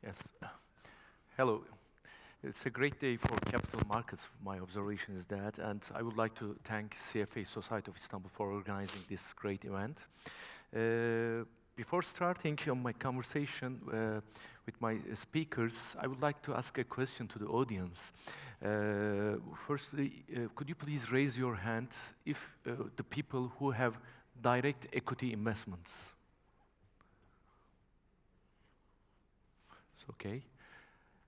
Yes. Hello. It's a great day for capital markets, my observation is that, and I would like to thank CFA Society of Istanbul for organizing this great event. Before starting on my conversation with my speakers, I would like to ask a question to the audience. Firstly, could you please raise your hand if the people who have direct equity investments? It's okay.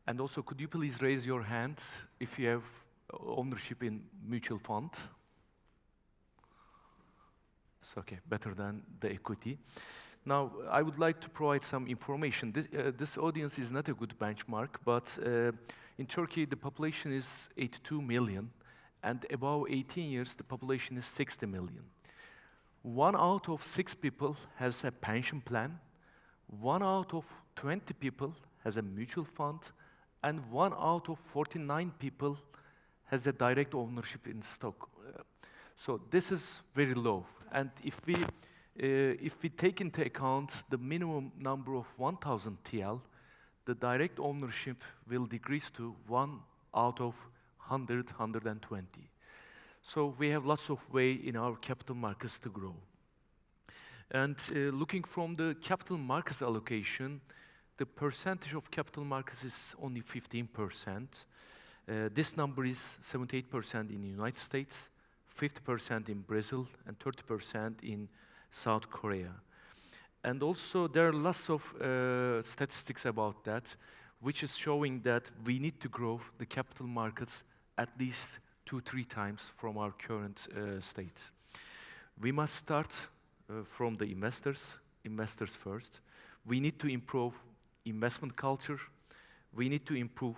And also, could you please raise your hand if you have ownership in mutual fund? It's okay, better than the equity. Now, I would like to provide some information. This audience is not a good benchmark, but in Turkey, the population is 82 million, and above 18 years, the population is 60 million. 1 out of 6 people has a pension plan, 1 out of 20 people has a mutual fund, and 1 out of 49 people has a direct ownership in stock. So this is very low. And if we take into account the minimum number of 1,000 TL, the direct ownership will decrease to 1 out of 100, 120. So we have lots of way in our capital markets to grow. And looking from the capital markets allocation, the percentage of capital markets is only 15%. This number is 78% in the United States, 50% in Brazil, and 30% in South Korea. And also, there are lots of statistics about that, which is showing that we need to grow the capital markets at least 2-3 times from our current state. We must start from the investors first. We need to improve investment culture. We need to improve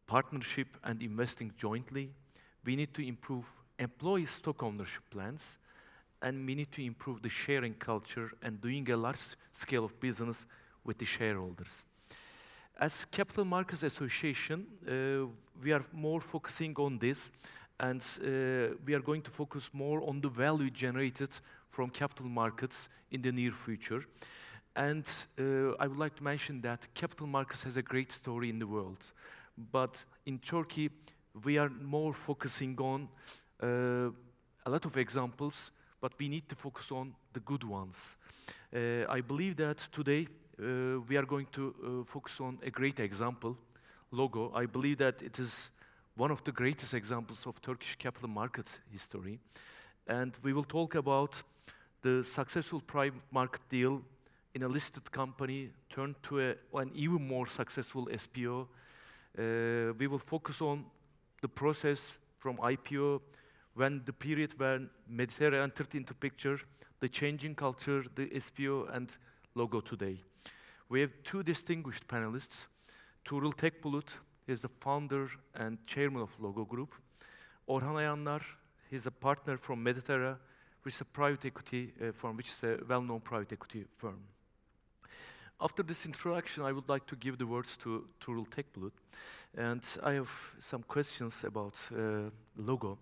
partnership and investing jointly. We need to improve employee stock ownership plans. And we need to improve the sharing culture and doing a large scale of business with the shareholders. As Capital Markets Association, we are more focusing on this, and we are going to focus more on the value generated from capital markets in the near future. And I would like to mention that capital markets has a great story in the world. But in Turkey, we are more focusing on a lot of examples, but we need to focus on the good ones. I believe that today we are going to focus on a great example, Logo. I believe that it is one of the greatest examples of Turkish capital markets history. And we will talk about the successful private market deal in a listed company turned to an even more successful SPO. We will focus on the process from IPO, when the period when Mediterra entered into picture, the changing culture, the SPO, and Logo today. We have 2 distinguished panelists. Tuğrul Tekbulut is the founder and chairman of Logo Group. Orhan Ayanlar, he's a partner from Mediterra, which is a private equity firm, which is a well-known private equity firm. After this introduction, I would like to give the words to Tuğrul Tekbulut, and I have some questions about Logo.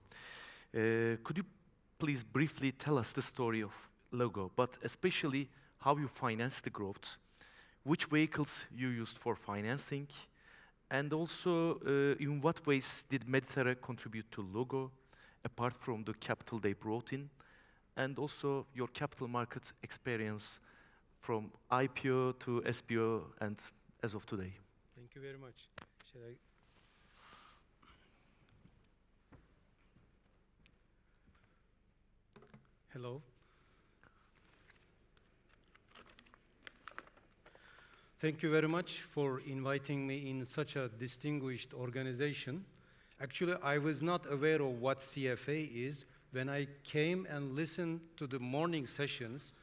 Could you please briefly tell us the story of Logo, but especially how you finance the growth, which vehicles you used for financing, and also in what ways did Mediterra contribute to Logo, apart from the capital they brought in, and also your capital market experience from IPO to SPO and as of today. Thank you very much. Shall I? Hello. Thank you very much for inviting me in such a distinguished organization. Actually, I was not aware of what CFA is. When I came and listened to the morning sessions,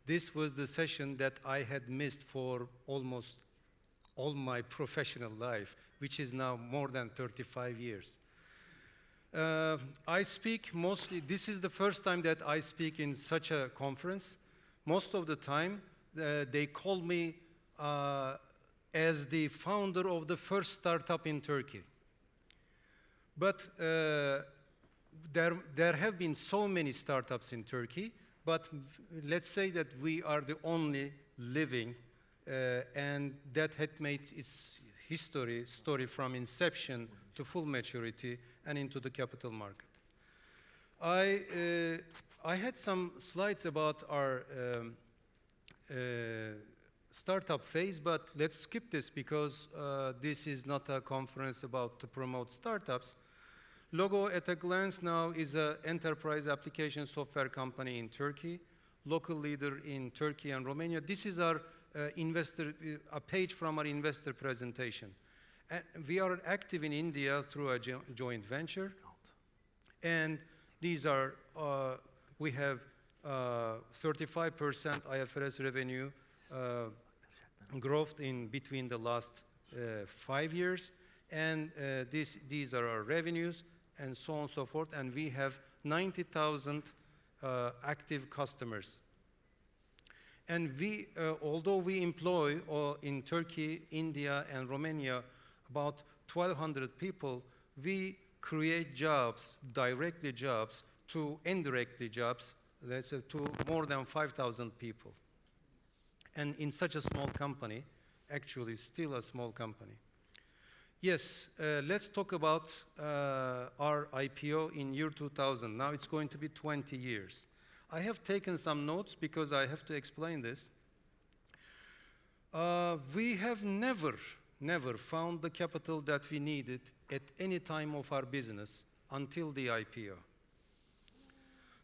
this was the session that I had missed for almost all my professional life, which is now more than 35 years. I speak mostly, this is the first time that I speak in such a conference. Most of the time, they call me as the founder of the first startup in Turkey. But there have been so many startups in Turkey, but let's say that we are the only living and that had made its story from inception to full maturity and into the capital market. I had some slides about our startup phase, but let's skip this because this is not a conference about to promote startups. Logo at a glance now is an enterprise application software company in Turkey, local leader in Turkey and Romania. This is our a page from our investor presentation. And we are active in India through a joint venture. And these are, we have 35% IFRS revenue growth in between the last 5 years. And these are our revenues and so on and so forth. And we have 90,000 active customers. And we, although we employ in Turkey, India, and Romania about 1,200 people, we create jobs, directly jobs, to indirectly jobs, let's say to more than 5,000 people. And in such a small company, actually still a small company. Yes, let's talk about our IPO in year 2000. Now it's going to be 20 years. I have taken some notes because I have to explain this. We have never found the capital that we needed at any time of our business until the IPO.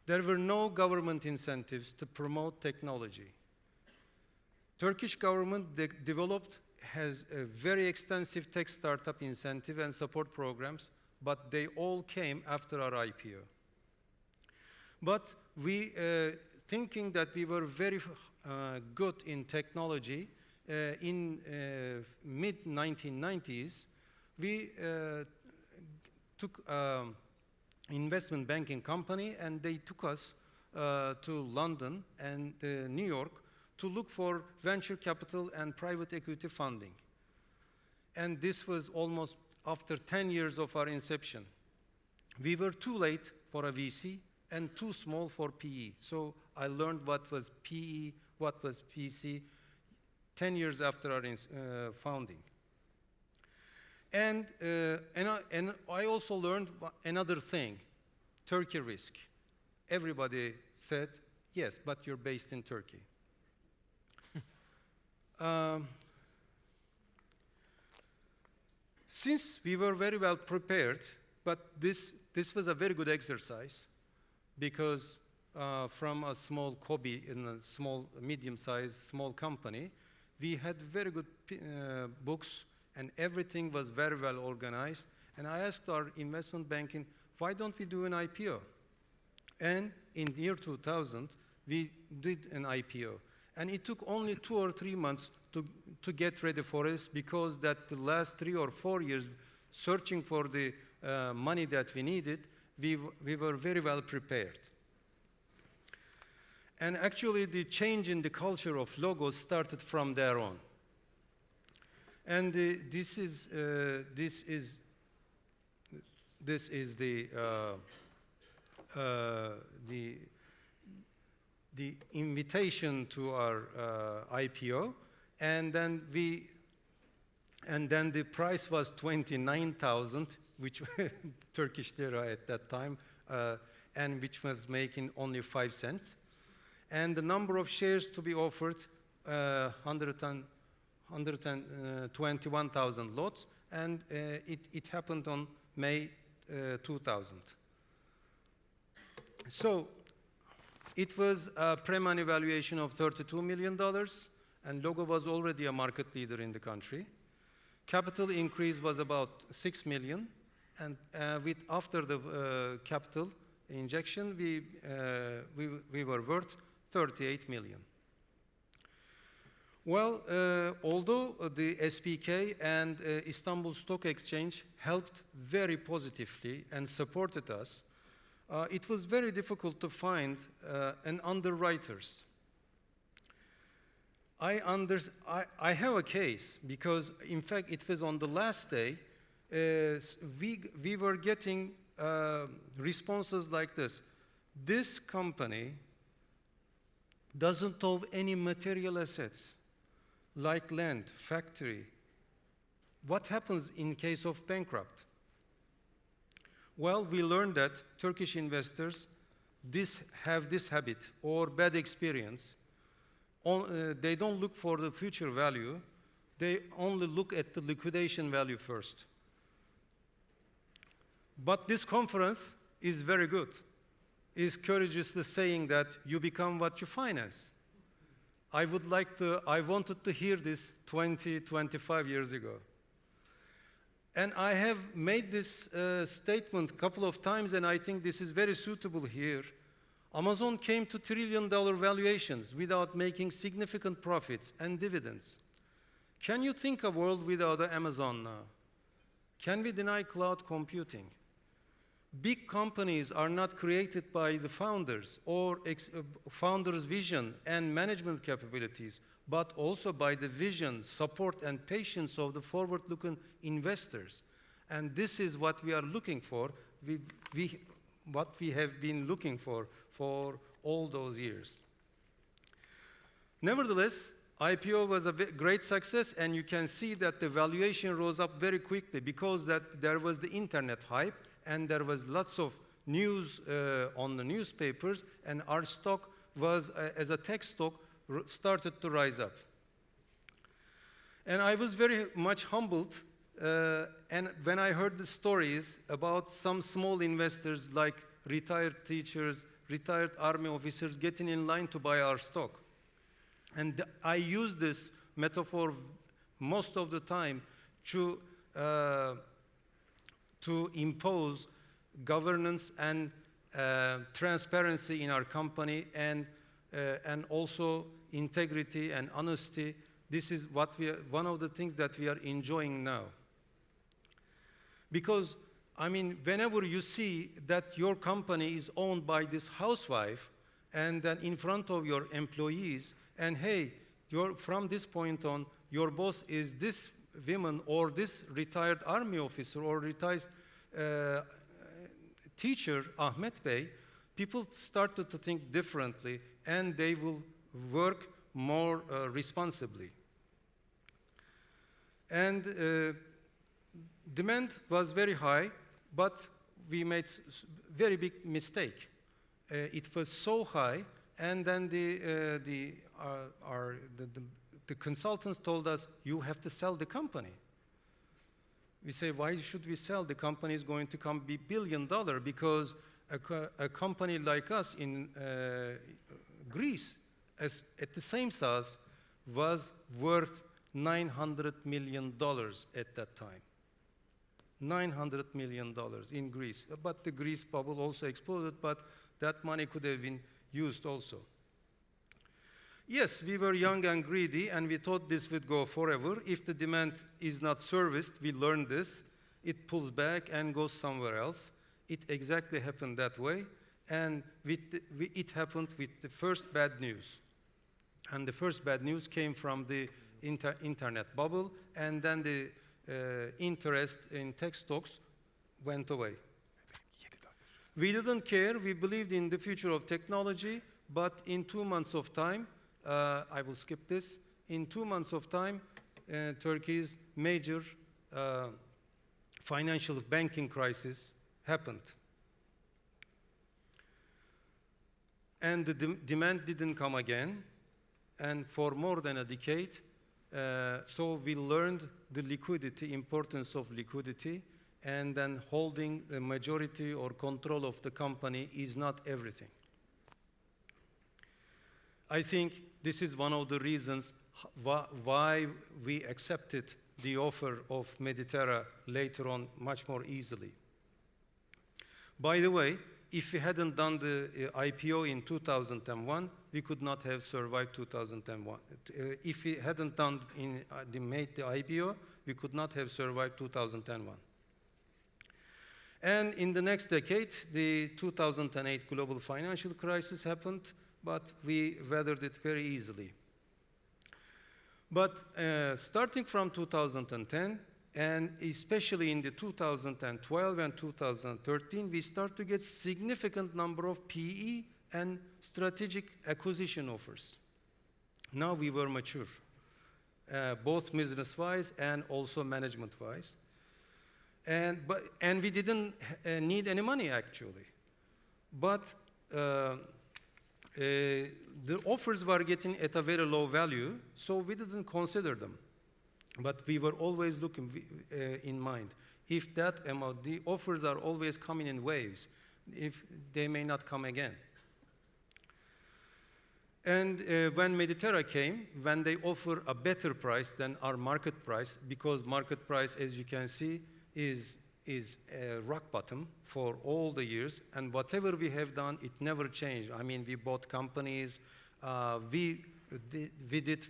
There were no government incentives to promote technology. Turkish government has a very extensive tech startup incentive and support programs, but they all came after our IPO. But we, thinking that we were very good in technology, in mid-1990s, we took investment banking company and they took us to London and New York to look for venture capital and private equity funding. And this was almost after 10 years of our inception. We were too late for a VC and too small for PE. So I learned what was PE, what was PC, 10 years after our founding. And I also learned another thing, Turkey risk. Everybody said, yes, but you're based in Turkey. Since we were very well prepared, but this was a very good exercise because from a small hobby in a small, medium-sized, small company, we had very good books and everything was very well organized. And I asked our investment banking, why don't we do an IPO? And in the year 2000, we did an IPO. And it took only 2 or 3 months to get ready for this because that the last 3 or 4 years searching for the money that we needed, we were very well prepared. And actually the change in the culture of logos started from there on. And this is the invitation to our IPO, and then the price was 29,000, which Turkish lira at that time, and which was making only 5 cents. And the number of shares to be offered, 121,000 lots, and it happened on May 2000. So it was a pre-money valuation of $32 million, and Logo was already a market leader in the country. Capital increase was about 6 million, and after the capital injection, we were worth 38 million. Well, although the SPK and Istanbul Stock Exchange helped very positively and supported us, it was very difficult to find an underwriters. I have a case because, in fact, it was on the last day, we were getting responses like this. This company doesn't have any material assets. like land, factory. What happens in case of bankrupt? Well, we learned that Turkish investors have this habit or bad experience. They don't look for the future value. They only look at the liquidation value first. But this conference is very good. Is courageously saying that you become what you finance. I wanted to hear this 20, 25 years ago. And I have made this statement a couple of times, and I think this is very suitable here. Amazon came to $1 trillion valuations without making significant profits and dividends. Can you think a world without Amazon now? Can we deny cloud computing? Big companies are not created by the founders or founders' vision and management capabilities, but also by the vision, support, and patience of the forward-looking investors. And this is what we are looking for, what we have been looking for all those years. Nevertheless, IPO was a great success, and you can see that the valuation rose up very quickly because there was the internet hype, and there was lots of news on the newspapers, and our stock was, as a tech stock, started to rise up. And I was very much humbled, and when I heard the stories about some small investors like retired teachers, retired army officers getting in line to buy our stock. And I use this metaphor most of the time to impose governance and transparency in our company, and also integrity and honesty. This is one of the things that we are enjoying now. Because, I mean, whenever you see that your company is owned by this housewife, and then in front of your employees, and hey, from this point on, your boss is this woman or this retired army officer or retired teacher, Ahmet Bey, people started to think differently, and they will work more responsibly. And demand was very high, but we made very big mistake. It was so high, and then the consultants told us, you have to sell the company. We say, why should we sell? The company is going to be $1 billion, because a company like us in Greece, at the same size, was worth $900 million at that time. $900 million in Greece. But the Greece bubble also exploded, but that money could have been used also. Yes, we were young and greedy, and we thought this would go forever. If the demand is not serviced, we learned this, it pulls back and goes somewhere else. It exactly happened that way, and it happened with the first bad news. And the first bad news came from the internet bubble, and then the interest in tech stocks went away. We didn't care. We believed in the future of technology, but in 2 months of time, I will skip this. In 2 months of time, Turkey's major financial banking crisis happened. And the demand didn't come again, and for more than a decade. So we learned the importance of liquidity, and then holding the majority or control of the company is not everything. I think this is one of the reasons why we accepted the offer of Mediterra later on much more easily. By the way, if we hadn't done the IPO in 2001, we could not have survived 2001. If we hadn't made the IPO, we could not have survived 2001. And in the next decade, the 2008 global financial crisis happened, but we weathered it very easily. But starting from 2010, and especially in the 2012 and 2013, we start to get significant number of PE and strategic acquisition offers. Now we were mature. both business-wise and also management-wise. And we didn't need any money, actually. But the offers were getting at a very low value, so we didn't consider them. But we were always looking in mind. If that amount, the offers are always coming in waves, if they may not come again. And when Mediterra came, when they offer a better price than our market price, because market price, as you can see, is rock bottom for all the years, and whatever we have done, it never changed. I mean, we bought companies, we did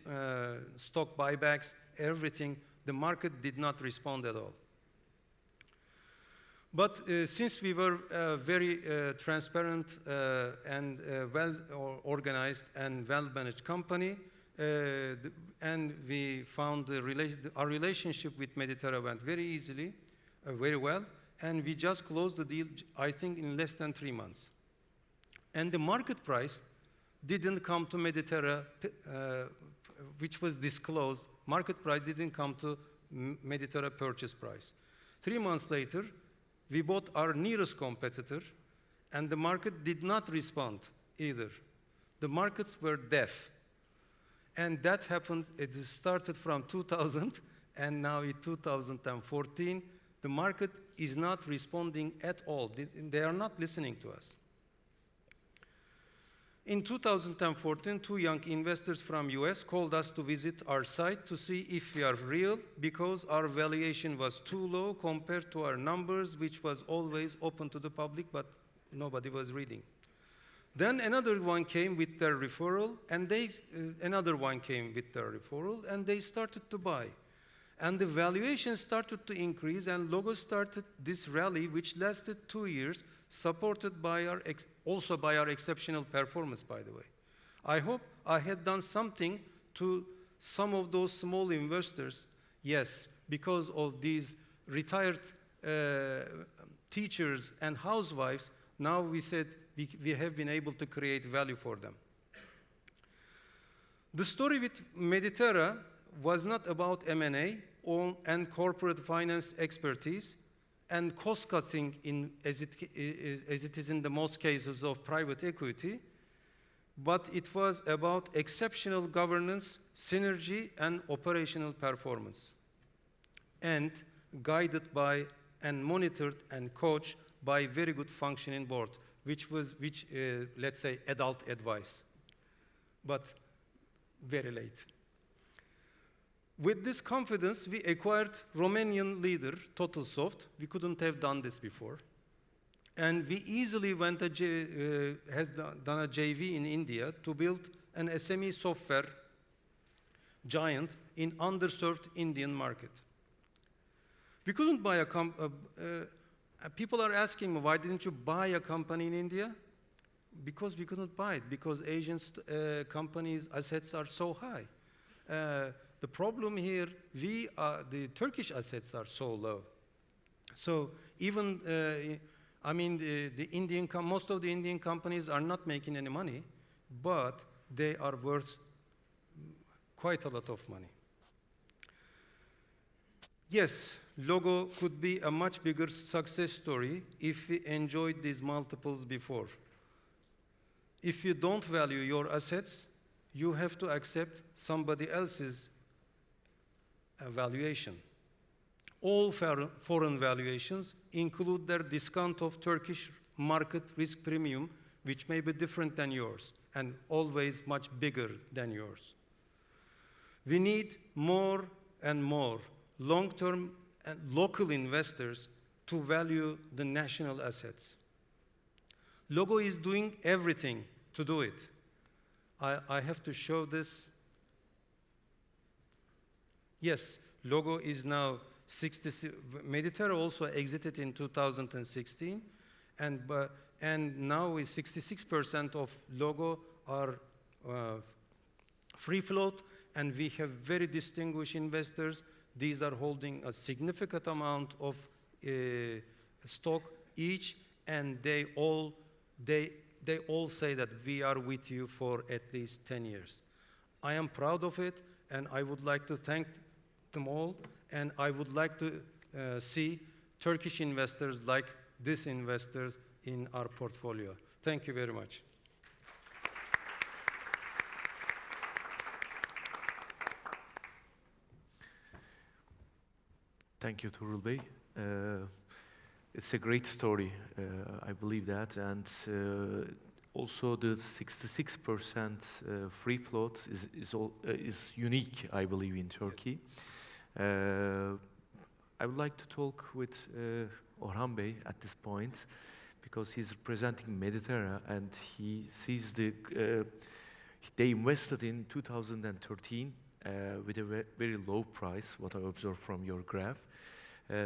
stock buybacks, everything. The market did not respond at all. But since we were a very transparent and well-organized and well-managed company, and we found our relationship with Mediterra went very easily, very well, and we just closed the deal, I think, in less than 3 months. And the market price didn't come to Mediterra, which was disclosed. Market price didn't come to Mediterra purchase price. 3 months later, we bought our nearest competitor, and the market did not respond either. The markets were deaf. And that happened, it started from 2000, and now in 2014, the market is not responding at all. They are not listening to us. In 2014, 2 young investors from US called us to visit our site to see if we are real, because our valuation was too low compared to our numbers, which was always open to the public, but nobody was reading. Then another one came with their referral, and another one came with their referral, and they started to buy. And the valuation started to increase, and Logo started this rally, which lasted 2 years, supported by also by our exceptional performance, by the way. I hope I had done something to some of those small investors, yes, because of these retired teachers and housewives. Now we said we have been able to create value for them. The story with Mediterra was not about M&A and corporate finance expertise and cost-cutting as it is in the most cases of private equity, but it was about exceptional governance, synergy, and operational performance, and guided by and monitored and coached by very good functioning board, which let's say, adult advice, but very late. With this confidence, we acquired Romanian leader, TotalSoft. We couldn't have done this before. And we easily done a JV in India to build an SME software giant in underserved Indian market. We couldn't buy people are asking me, why didn't you buy a company in India? Because we couldn't buy it, because Asian companies' assets are so high. The problem here, the Turkish assets are so low. So even, I mean, most of the Indian companies are not making any money, but they are worth quite a lot of money. Yes, Logo could be a much bigger success story if we enjoyed these multiples before. If you don't value your assets, you have to accept somebody else's valuation. All foreign valuations include their discount of Turkish market risk premium, which may be different than yours and always much bigger than yours. We need more and more long-term and local investors to value the national assets. Logo is doing everything to do it. I have to show this. Yes, Logo is now 66. Mediterra also exited in 2016, and now 66% of Logo are free float, and we have very distinguished investors. These are holding a significant amount of stock each, and they all say that we are with you for at least 10 years. I am proud of it, and I would like to thank them all, and I would like to see Turkish investors like these investors in our portfolio. Thank you very much. Thank you, Tuğrul Bey. It's a great story, I believe that, and also the 66% free float is unique, I believe, in Turkey. I would like to talk with Orhan Bey at this point, because he's representing Mediterra, and he sees they invested in 2013 with a very low price, what I observed from your graph.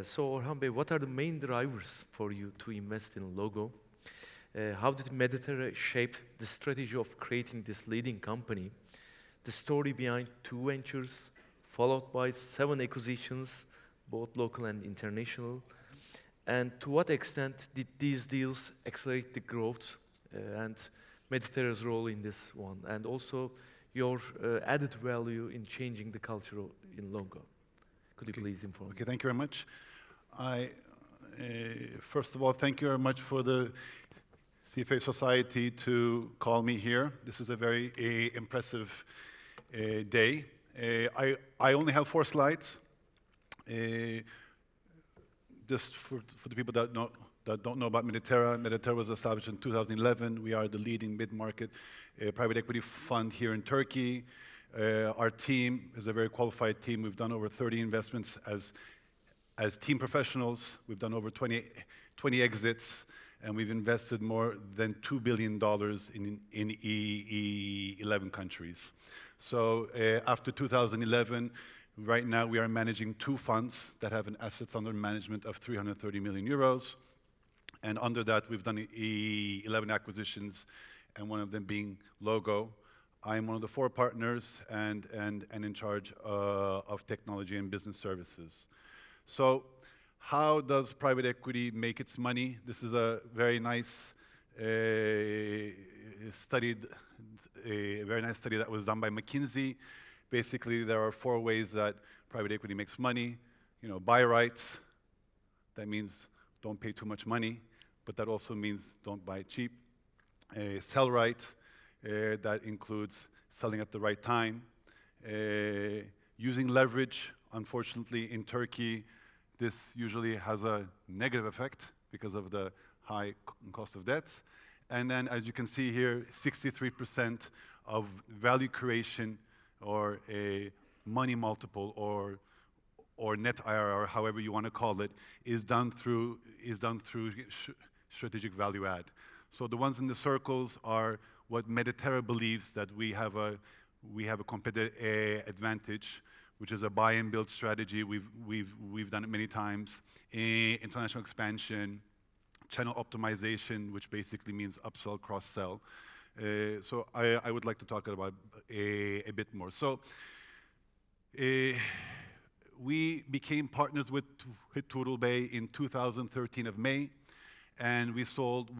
So Orhan Bey, what are the main drivers for you to invest in Logo? How did Mediterra shape the strategy of creating this leading company? The story behind 2 ventures, followed by 7 acquisitions, both local and international. And to what extent did these deals accelerate the growth and Mediterra's role in this one? And also your added value in changing the culture in Logo. Could you please inform me? Okay, thank you very much. First of all, thank you very much for the CFA Society to call me here. This is a very impressive day. I only have 4 slides. Just for the people that don't know about Mediterra, Mediterra was established in 2011. We are the leading mid-market private equity fund here in Turkey. Our team is a very qualified team. We've done over 30 investments as team professionals. We've done over 20 exits, and we've invested more than $2 billion in 11 countries. So after 2011, right now we are managing 2 funds that have an assets under management of 330 million euros. And under that, we've done 11 acquisitions, and one of them being Logo. I am one of the 4 partners and in charge of technology and business services. So how does private equity make its money? This is a very nice study that was done by McKinsey. Basically, there are 4 ways that private equity makes money. You know, buy right. That means don't pay too much money, but that also means don't buy cheap. Sell right. That includes selling at the right time. Using leverage, unfortunately, in Turkey, this usually has a negative effect because of the high cost of debt. And then, as you can see here, 63% of value creation, or a money multiple, or net IRR, however you want to call it, is done through strategic value add. So the ones in the circles are what Mediterra believes that we have a competitive advantage, which is a buy and build strategy. We've done it many times. International expansion, channel optimization, which basically means upsell, cross-sell. So I would like to talk about a bit more. So we became partners with Tuğrul Bey in 2013 of May. And we sold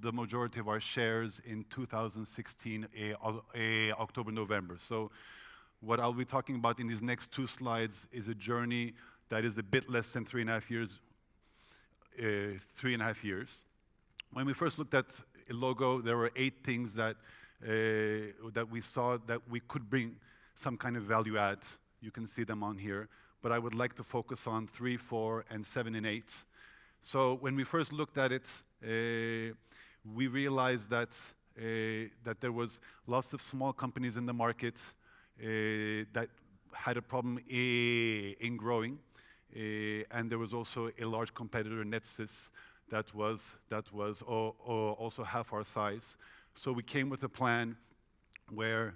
the majority of our shares in 2016, October, November. So what I'll be talking about in these next 2 slides is a journey that is a bit less than 3.5 years. 3.5 years. When we first looked at Logo, there were 8 things that we saw that we could bring some kind of value add. You can see them on here. But I would like to focus on 3, 4, and 7, and 8. So when we first looked at it, we realized that there was lots of small companies in the market that had a problem in growing, and there was also a large competitor, Netsys, that was also half our size. So we came with a plan where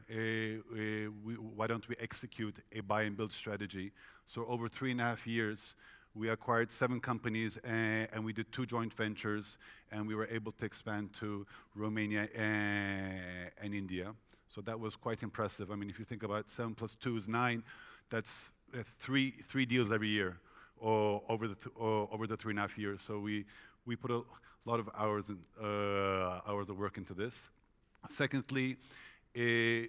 why don't we execute a buy and build strategy? So over 3.5 years, we acquired 7 companies, and we did 2 joint ventures, and we were able to expand to Romania and India. So that was quite impressive. I mean, if you think about 7 plus 2 is 9, that's 3 deals every year, or over the 3.5 years. So we put a lot of hours of work into this. Secondly,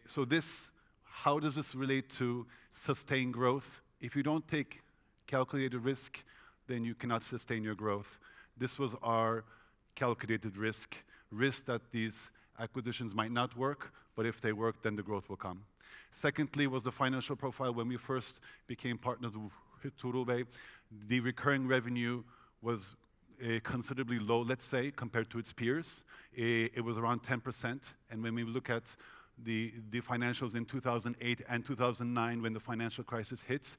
so this, how does this relate to sustained growth? If you don't take calculated risk, then you cannot sustain your growth. This was our calculated risk that these acquisitions might not work, but if they work, then the growth will come. Secondly was the financial profile. When we first became partners with Tuğrul Bey, the recurring revenue was considerably low, let's say, compared to its peers. It was around 10%, and when we look at the financials in 2008 and 2009, when the financial crisis hits,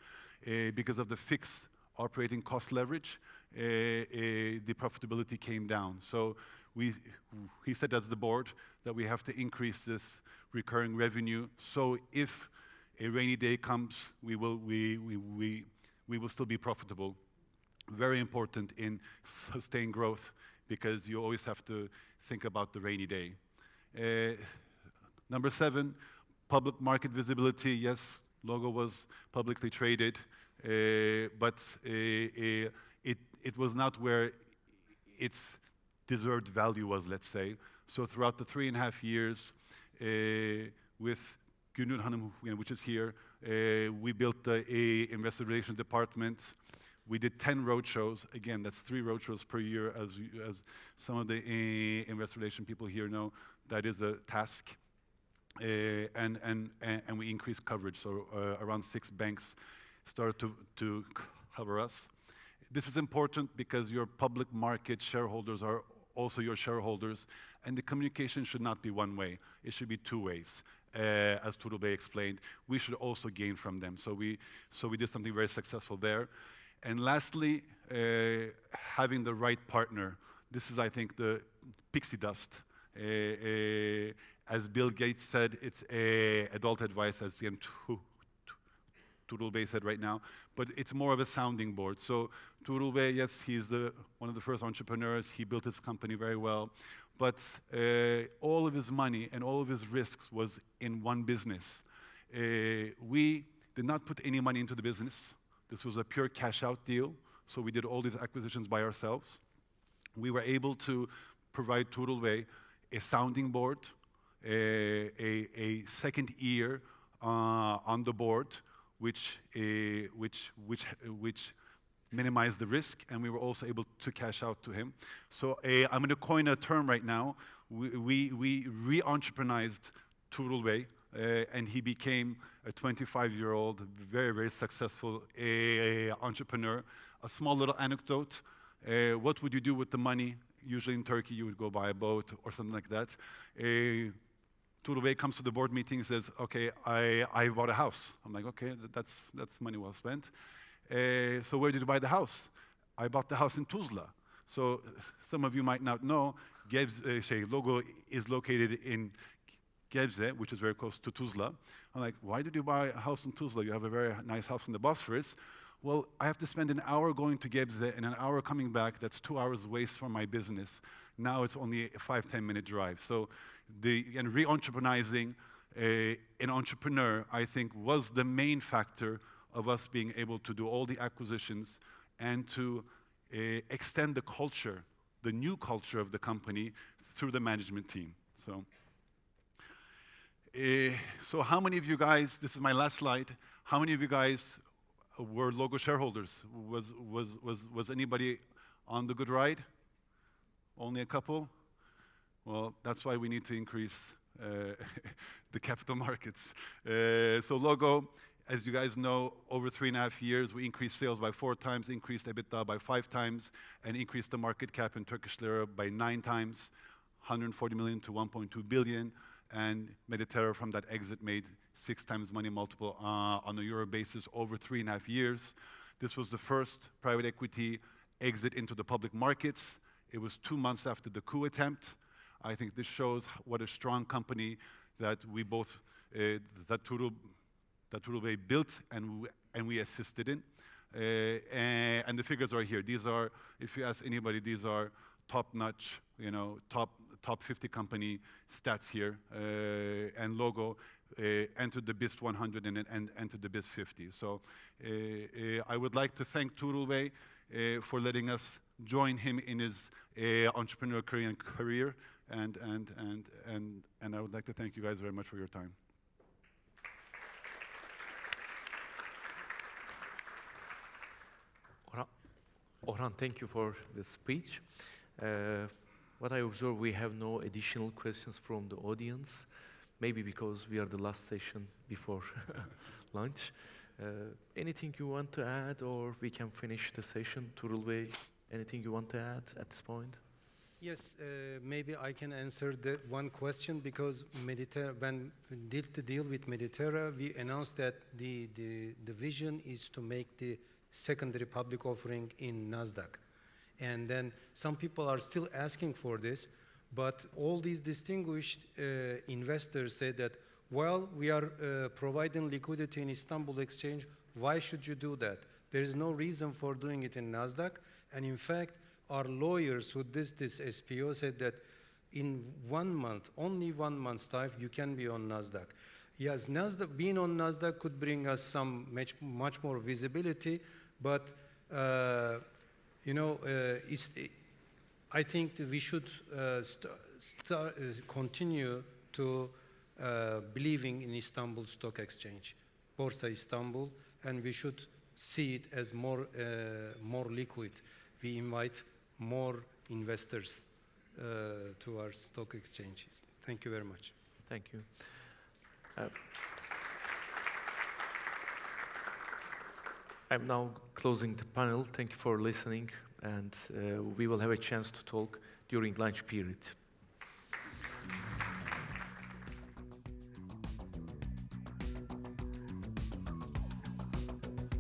because of the fixed operating cost leverage, the profitability came down. So we said as the board that we have to increase this recurring revenue. So if a rainy day comes, we will still be profitable. Very important in sustained growth, because you always have to think about the rainy day. Number 7, public market visibility. Yes, logo was publicly traded, but it was not where its deserved value was, let's say. So throughout the 3.5 years with Gülnur Hanım, which is here, we built a investor relations department. We did 10 roadshows. Again, that's 3 roadshows per year, as some of the investor relations people here know. That is a task. And we increased coverage, so around 6 banks started to cover us. This is important because your public market shareholders are also your shareholders, and the communication should not be one way. It should be 2 ways. As Tuğrul Bey explained, we should also gain from them. So we did something very successful there. And lastly, having the right partner. This is, I think, the pixie dust. As Bill Gates said, it's adult advice, as Tuğrul Bey said right now, but it's more of a sounding board. So Tuğrul Bey, yes, he's one of the first entrepreneurs. He built his company very well, but all of his money and all of his risks was in one business. We did not put any money into the business. This was a pure cash-out deal, so we did all these acquisitions by ourselves. We were able to provide Tuğrul Bey a sounding board, a second ear on the board, which minimized the risk, and we were also able to cash out to him. So I'm going to coin a term right now. We re-entrepreneurized Tuğrul Bey, and he became a 25-year-old, very, very successful entrepreneur. A small little anecdote. What would you do with the money? Usually in Turkey, you would go buy a boat or something like that. Tuğrul Bey comes to the board meeting and says, okay, I bought a house. I'm like, okay, that's money well spent. So where did you buy the house? I bought the house in Tuzla. So some of you might not know, logo is located in Gebze, which is very close to Tuzla. I'm like, why did you buy a house in Tuzla? You have a very nice house in the Bosphorus. Well, I have to spend an hour going to Gebze and an hour coming back. That's 2 hours waste from my business. Now it's only a 5-10 minute drive. So re-entrepreneurizing an entrepreneur, I think, was the main factor of us being able to do all the acquisitions and to extend the culture, the new culture of the company through the management team. So how many of you guys, this is my last slide, how many of you guys were logo shareholders? Was anybody on the good ride? Only a couple? Well, that's why we need to increase the capital markets. So logo, as you guys know, over 3.5 years, we increased sales by 4 times, increased EBITDA by 5 times, and increased the market cap in Turkish lira by 9 times, 140 million to 1.2 billion. And Mediterra from that exit made 6 times money multiple on a euro basis over 3.5 years. This was the first private equity exit into the public markets. It was 2 months after the coup attempt. I think this shows what a strong company that we both, that Tuğrul Bey built and we assisted in. And the figures are here. These are, if you ask anybody, these are top-notch, top 50 company stats here, and logo entered the BIST 100 and entered the BIST 50. So I would like to thank Tuğrul Bey for letting us join him in his entrepreneurial career, and I would like to thank you guys very much for your time. Orhan, thank you for the speech. What I observe, we have no additional questions from the audience, maybe because we are the last session before lunch. Anything you want to add, or we can finish the session? Tuğrul Bey, anything you want to add at this point? Yes, maybe I can answer that one question, because Mediterra, when we did the deal with Mediterra, we announced that the vision is to make the secondary public offering in NASDAQ. And then some people are still asking for this, but all these distinguished investors say that, well, we are providing liquidity in Istanbul exchange, why should you do that? There is no reason for doing it in NASDAQ, and in fact, our lawyers who did this SPO said that in 1 month, only 1 month's time, you can be on NASDAQ. Yes, NASDAQ, being on NASDAQ could bring us some much more visibility, but you know, I think that we should continue to believing in Istanbul Stock Exchange, Borsa Istanbul, and we should see it as more liquid. We invite more investors to our stock exchanges. Thank you very much. Thank you. I'm now closing the panel. Thank you for listening, and we will have a chance to talk during lunch period.